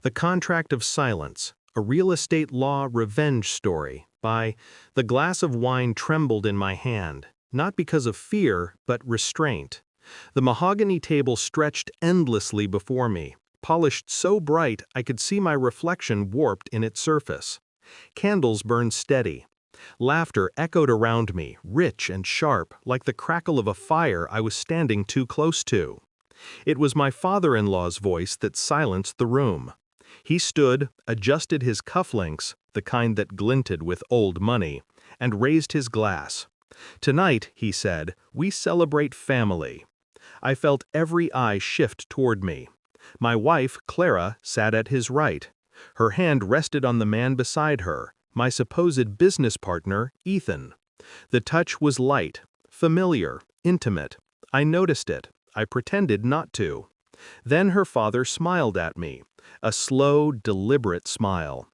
The Contract of Silence, a real estate law revenge story by The glass of wine trembled in my hand, not because of fear, but restraint. The mahogany table stretched endlessly before me, polished so bright I could see my reflection warped in its surface. Candles burned steady. Laughter echoed around me, rich and sharp, like the crackle of a fire I was standing too close to. It was my father-in-law's voice that silenced the room. He stood, adjusted his cufflinks, the kind that glinted with old money, and raised his glass. "Tonight," he said, "we celebrate family." I felt every eye shift toward me. My wife, Clara, sat at his right. Her hand rested on the man beside her, my supposed business partner, Ethan. The touch was light, familiar, intimate. I noticed it. I pretended not to. Then her father smiled at me, a slow, deliberate smile.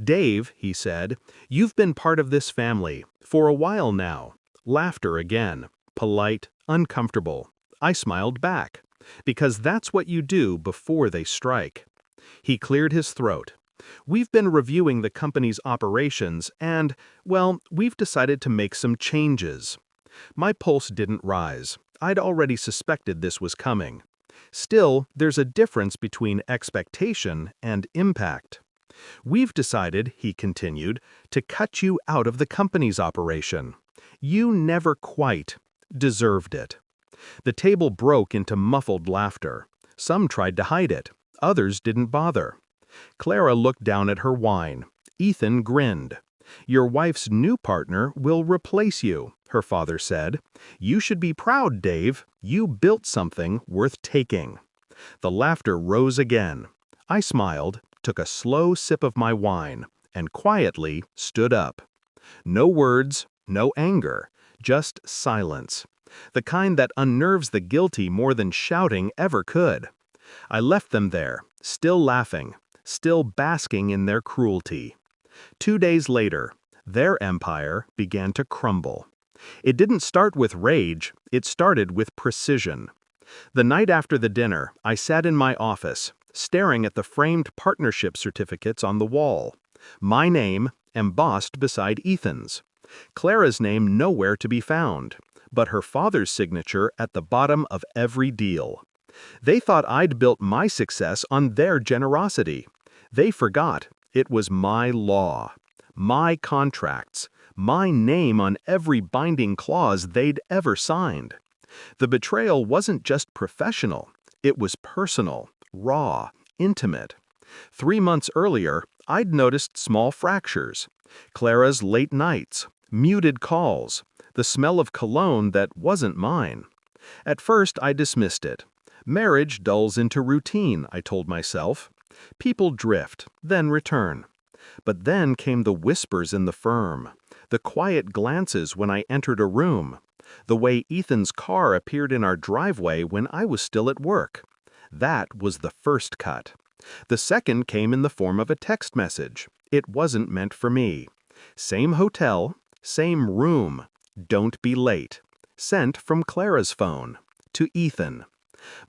"Dave," he said, "you've been part of this family for a while now." Laughter again, polite, uncomfortable. I smiled back, because that's what you do before they strike. He cleared his throat. "We've been reviewing the company's operations and, well, we've decided to make some changes." My pulse didn't rise. I'd already suspected this was coming. Still, there's a difference between expectation and impact. "We've decided," he continued, "to cut you out of the company's operation. You never quite deserved it." The table broke into muffled laughter. Some tried to hide it. Others didn't bother. Clara looked down at her wine. Ethan grinned. "Your wife's new partner will replace you," her father said. "You should be proud, Dave. You built something worth taking." The laughter rose again. I smiled, took a slow sip of my wine, and quietly stood up. No words, no anger, just silence. The kind that unnerves the guilty more than shouting ever could. I left them there, still laughing, still basking in their cruelty. 2 days later, their empire began to crumble. It didn't start with rage, it started with precision. The night after the dinner, I sat in my office, staring at the framed partnership certificates on the wall. My name, embossed beside Ethan's. Clara's name nowhere to be found, but her father's signature at the bottom of every deal. They thought I'd built my success on their generosity. They forgot it was my law, my contracts, my name on every binding clause they'd ever signed. The betrayal wasn't just professional, it was personal, raw, intimate. 3 months earlier, I'd noticed small fractures. Clara's late nights, muted calls, the smell of cologne that wasn't mine. At first, I dismissed it. Marriage dulls into routine, I told myself. People drift, then return. But then came the whispers in the firm, the quiet glances when I entered a room, the way Ethan's car appeared in our driveway when I was still at work. That was the first cut. The second came in the form of a text message. It wasn't meant for me. Same hotel, same room. Don't be late. Sent from Clara's phone. To Ethan.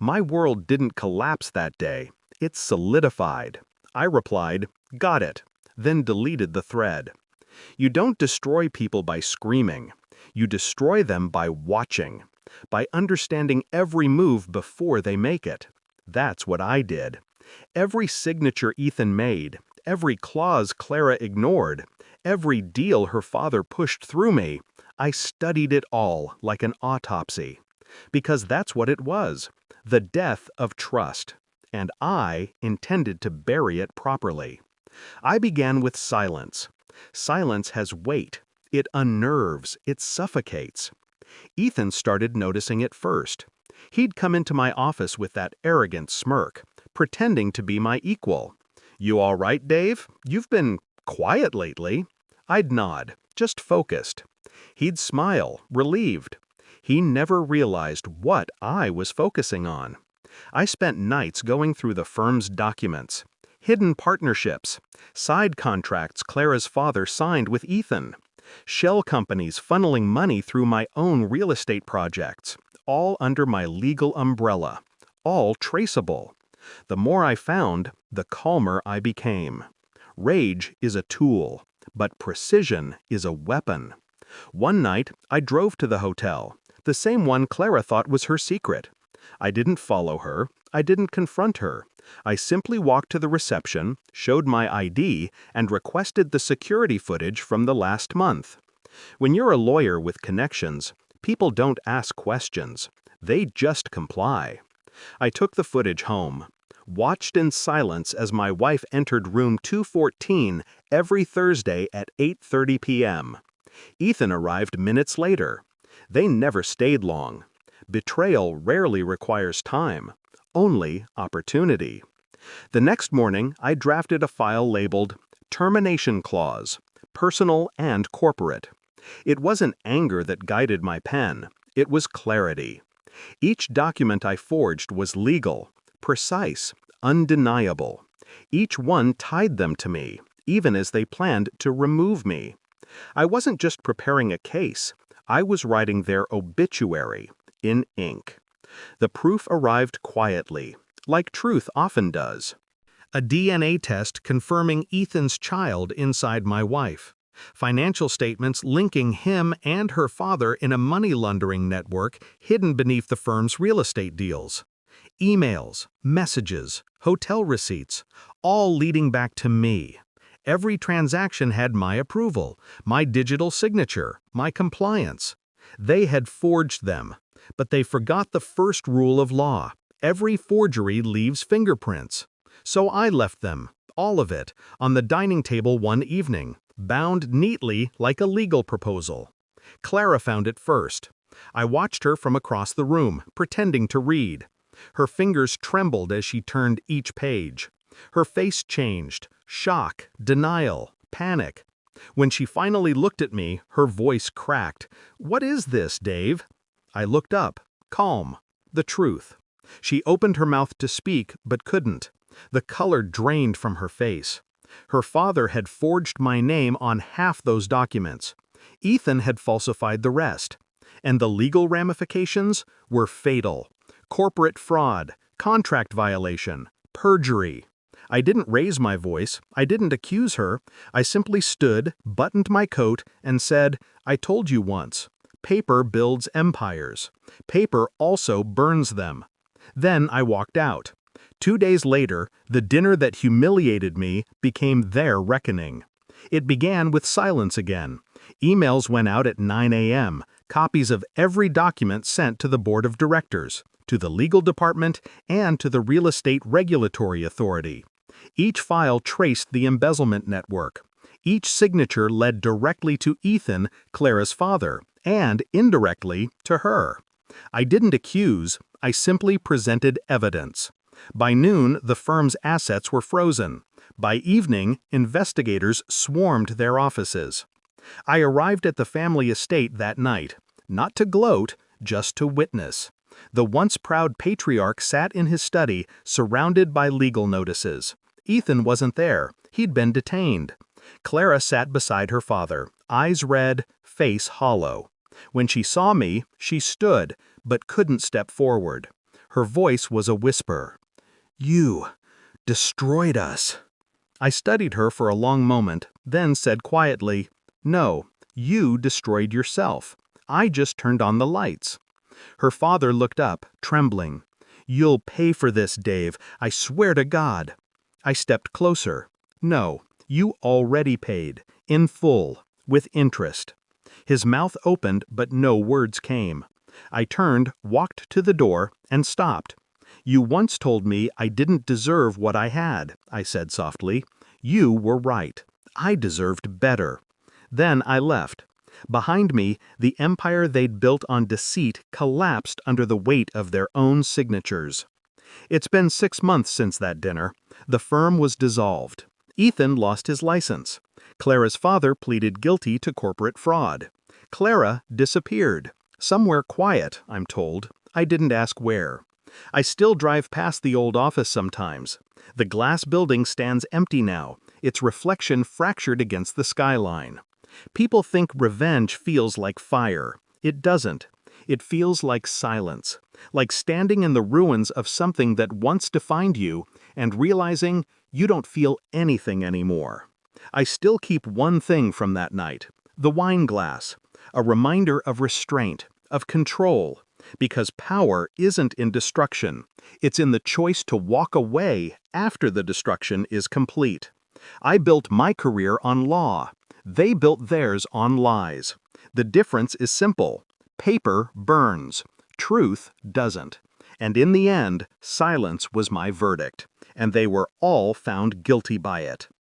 My world didn't collapse that day. It solidified. I replied, "Got it," then deleted the thread. You don't destroy people by screaming. You destroy them by watching, by understanding every move before they make it. That's what I did. Every signature Ethan made, every clause Clara ignored, every deal her father pushed through me, I studied it all like an autopsy. Because that's what it was, the death of trust. And I intended to bury it properly. I began with silence. Silence has weight. It unnerves. It suffocates. Ethan started noticing it first. He'd come into my office with that arrogant smirk, pretending to be my equal. "You all right, Dave? You've been quiet lately." I'd nod, just focused. He'd smile, relieved. He never realized what I was focusing on. I spent nights going through the firm's documents. Hidden partnerships, side contracts Clara's father signed with Ethan, shell companies funneling money through my own real estate projects, all under my legal umbrella, all traceable. The more I found, the calmer I became. Rage is a tool, but precision is a weapon. One night, I drove to the hotel, the same one Clara thought was her secret. I didn't follow her. I didn't confront her. I simply walked to the reception, showed my ID, and requested the security footage from the last month. When you're a lawyer with connections, people don't ask questions. They just comply. I took the footage home, watched in silence as my wife entered room 214 every Thursday at 8:30 p.m. Ethan arrived minutes later. They never stayed long. Betrayal rarely requires time, only opportunity. The next morning, I drafted a file labeled Termination Clause, Personal and Corporate. It wasn't anger that guided my pen, it was clarity. Each document I forged was legal, precise, undeniable. Each one tied them to me, even as they planned to remove me. I wasn't just preparing a case, I was writing their obituary in ink. The proof arrived quietly, like truth often does. A DNA test confirming Ethan's child inside my wife. Financial statements linking him and her father in a money laundering network hidden beneath the firm's real estate deals. Emails, messages, hotel receipts, all leading back to me. Every transaction had my approval, my digital signature, my compliance. They had forged them, but they forgot the first rule of law. Every forgery leaves fingerprints. So I left them, all of it, on the dining table one evening, bound neatly like a legal proposal. Clara found it first. I watched her from across the room, pretending to read. Her fingers trembled as she turned each page. Her face changed, shock, denial, panic. When she finally looked at me, her voice cracked. "What is this, Dave?" I looked up, calm. The truth. She opened her mouth to speak, but couldn't. The color drained from her face. Her father had forged my name on half those documents. Ethan had falsified the rest. And the legal ramifications were fatal. Corporate fraud, contract violation, perjury. I didn't raise my voice. I didn't accuse her. I simply stood, buttoned my coat, and said, "I told you once. Paper builds empires. Paper also burns them." Then I walked out. 2 days later, the dinner that humiliated me became their reckoning. It began with silence again. Emails went out at 9 a.m., copies of every document sent to the board of directors, to the legal department, and to the real estate regulatory authority. Each file traced the embezzlement network. Each signature led directly to Ethan, Clara's father, and indirectly to her. I didn't accuse, I simply presented evidence. By noon, the firm's assets were frozen. By evening, investigators swarmed their offices. I arrived at the family estate that night, not to gloat, just to witness. The once proud patriarch sat in his study, surrounded by legal notices. Ethan wasn't there. He'd been detained. Clara sat beside her father, eyes red, face hollow. When she saw me, she stood, but couldn't step forward. Her voice was a whisper. "You destroyed us." I studied her for a long moment, then said quietly, "No, you destroyed yourself. I just turned on the lights." Her father looked up, trembling. "You'll pay for this, Dave. I swear to God." I stepped closer. "No, you already paid, in full, with interest." His mouth opened, but no words came. I turned, walked to the door, and stopped. "You once told me I didn't deserve what I had," I said softly. "You were right. I deserved better." Then I left. Behind me, the empire they'd built on deceit collapsed under the weight of their own signatures. It's been 6 months since that dinner. The firm was dissolved. Ethan lost his license. Clara's father pleaded guilty to corporate fraud. Clara disappeared. Somewhere quiet, I'm told. I didn't ask where. I still drive past the old office sometimes. The glass building stands empty now, its reflection fractured against the skyline. People think revenge feels like fire. It doesn't. It feels like silence, like standing in the ruins of something that once defined you and realizing you don't feel anything anymore. I still keep one thing from that night, the wine glass, a reminder of restraint, of control, because power isn't in destruction, it's in the choice to walk away after the destruction is complete. I built my career on law. They built theirs on lies. The difference is simple. Paper burns. Truth doesn't. And in the end, silence was my verdict, and they were all found guilty by it.